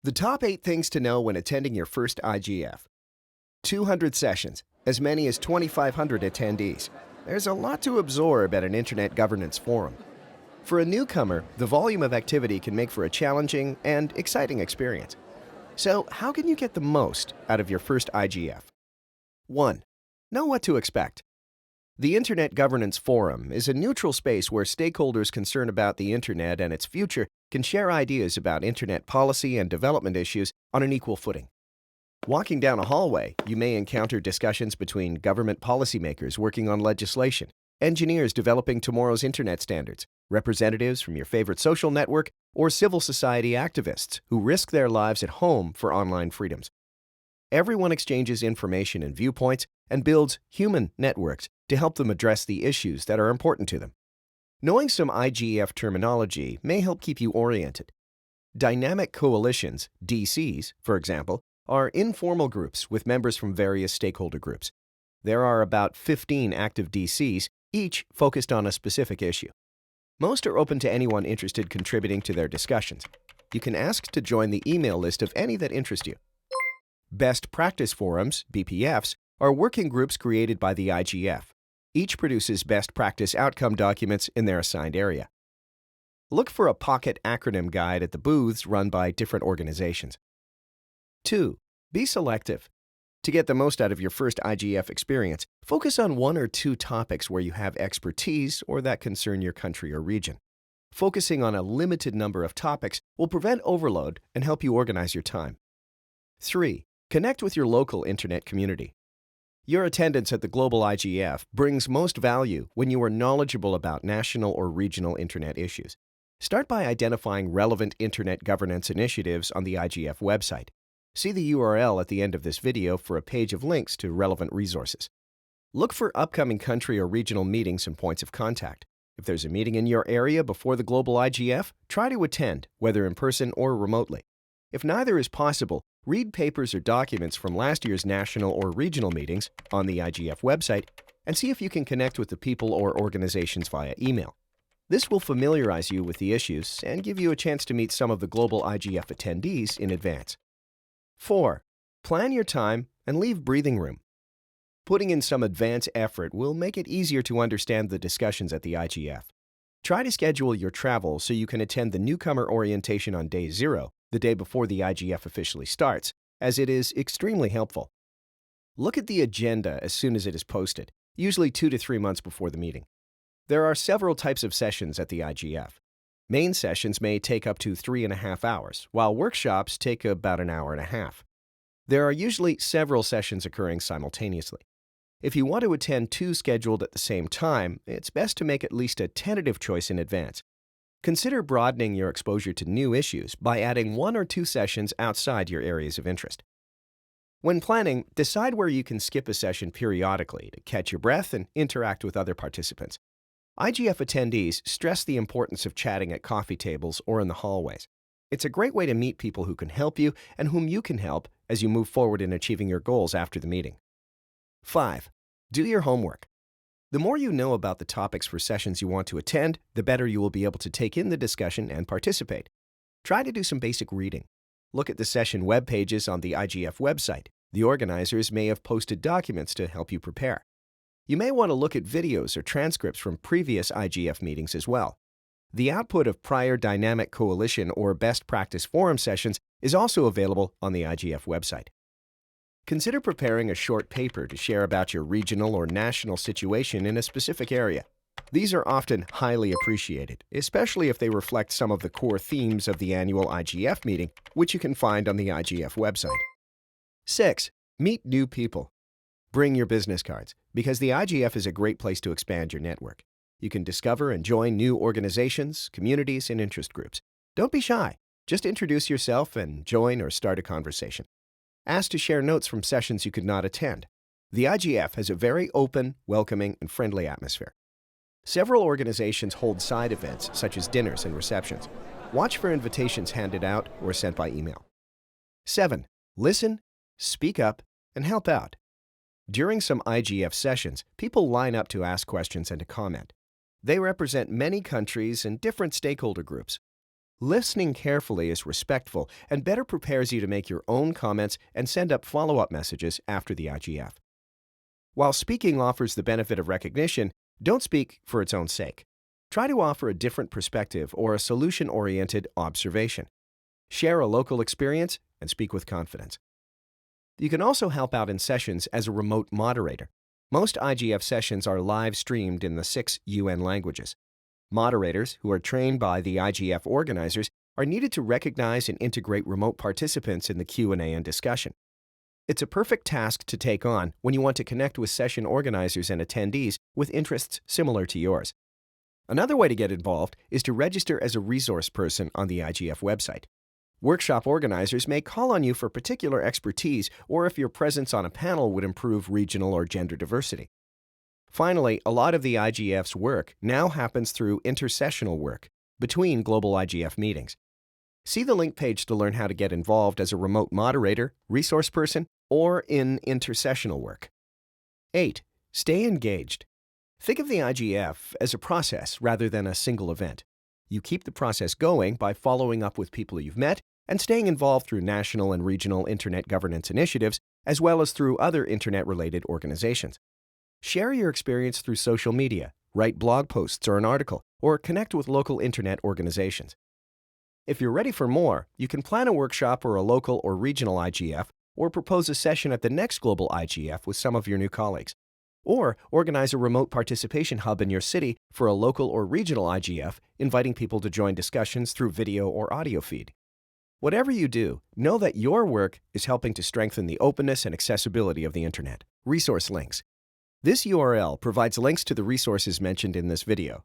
The top 8 things to know when attending your first IGF. 200 sessions, as many as 2,500 attendees. There's a lot to absorb at an Internet governance forum. For a newcomer, the volume of activity can make for a challenging and exciting experience. So, how can you get the most out of your first IGF? 1. Know what to expect. The Internet Governance Forum is a neutral space where stakeholders concerned about the Internet and its future can share ideas about Internet policy and development issues on an equal footing. Walking down a hallway, you may encounter discussions between government policymakers working on legislation, engineers developing tomorrow's Internet standards, representatives from your favorite social network, or civil society activists who risk their lives at home for online freedoms. Everyone exchanges information and viewpoints and builds human networks to help them address the issues that are important to them. Knowing some IGF terminology may help keep you oriented. Dynamic coalitions, DCs, for example, are informal groups with members from various stakeholder groups. There are about 15 active DCs, each focused on a specific issue. Most are open to anyone interested contributing to their discussions. You can ask to join the email list of any that interest you. Best Practice Forums, BPFs, are working groups created by the IGF. Each produces best practice outcome documents in their assigned area. Look for a pocket acronym guide at the booths run by different organizations. 2. Be selective. To get the most out of your first IGF experience, focus on 1 or 2 topics where you have expertise or that concern your country or region. Focusing on a limited number of topics will prevent overload and help you organize your time. 3. Connect with your local Internet community. Your attendance at the Global IGF brings most value when you are knowledgeable about national or regional Internet issues. Start by identifying relevant Internet governance initiatives on the IGF website. See the URL at the end of this video for a page of links to relevant resources. Look for upcoming country or regional meetings and points of contact. If there's a meeting in your area before the Global IGF, try to attend, whether in person or remotely. If neither is possible, read papers or documents from last year's national or regional meetings on the IGF website and see if you can connect with the people or organizations via email. This will familiarize you with the issues and give you a chance to meet some of the Global IGF attendees in advance. 4. Plan your time and leave breathing room. Putting in some advance effort will make it easier to understand the discussions at the IGF. Try to schedule your travel so you can attend the newcomer orientation on day 0, the day before the IGF officially starts, as it is extremely helpful. Look at the agenda as soon as it is posted, usually 2 to 3 months before the meeting. There are several types of sessions at the IGF. Main sessions may take up to 3.5 hours, while workshops take about an hour and a half. There are usually several sessions occurring simultaneously. If you want to attend 2 scheduled at the same time, it's best to make at least a tentative choice in advance. Consider broadening your exposure to new issues by adding 1 or 2 sessions outside your areas of interest. When planning, decide where you can skip a session periodically to catch your breath and interact with other participants. IGF attendees stress the importance of chatting at coffee tables or in the hallways. It's a great way to meet people who can help you and whom you can help as you move forward in achieving your goals after the meeting. 5. Do your homework. The more you know about the topics for sessions you want to attend, the better you will be able to take in the discussion and participate. Try to do some basic reading. Look at the session web pages on the IGF website. The organizers may have posted documents to help you prepare. You may want to look at videos or transcripts from previous IGF meetings as well. The output of prior dynamic coalition or best practice forum sessions is also available on the IGF website. Consider preparing a short paper to share about your regional or national situation in a specific area. These are often highly appreciated, especially if they reflect some of the core themes of the annual IGF meeting, which you can find on the IGF website. 6. Meet new people. Bring your business cards, because the IGF is a great place to expand your network. You can discover and join new organizations, communities, and interest groups. Don't be shy. Just introduce yourself and join or start a conversation. Ask to share notes from sessions you could not attend. The IGF has a very open, welcoming, and friendly atmosphere. Several organizations hold side events such as dinners and receptions. Watch for invitations handed out or sent by email. 7. Listen, speak up, and help out. During some IGF sessions, people line up to ask questions and to comment. They represent many countries and different stakeholder groups. Listening carefully is respectful and better prepares you to make your own comments and send up follow-up messages after the IGF. While speaking offers the benefit of recognition, don't speak for its own sake. Try to offer a different perspective or a solution-oriented observation. Share a local experience and speak with confidence. You can also help out in sessions as a remote moderator. Most IGF sessions are live streamed in the 6 UN languages. Moderators, who are trained by the IGF organizers, are needed to recognize and integrate remote participants in the Q&A and discussion. It's a perfect task to take on when you want to connect with session organizers and attendees with interests similar to yours. Another way to get involved is to register as a resource person on the IGF website. Workshop organizers may call on you for particular expertise or if your presence on a panel would improve regional or gender diversity. Finally, a lot of the IGF's work now happens through intersessional work between global IGF meetings. See the link page to learn how to get involved as a remote moderator, resource person, or in intersessional work. 8. Stay engaged. Think of the IGF as a process rather than a single event. You keep the process going by following up with people you've met and staying involved through national and regional Internet governance initiatives, as well as through other Internet-related organizations. Share your experience through social media, write blog posts or an article, or connect with local Internet organizations. If you're ready for more, you can plan a workshop or a local or regional IGF, or propose a session at the next global IGF with some of your new colleagues. Or organize a remote participation hub in your city for a local or regional IGF, inviting people to join discussions through video or audio feed. Whatever you do, know that your work is helping to strengthen the openness and accessibility of the Internet. Resource links. This URL provides links to the resources mentioned in this video.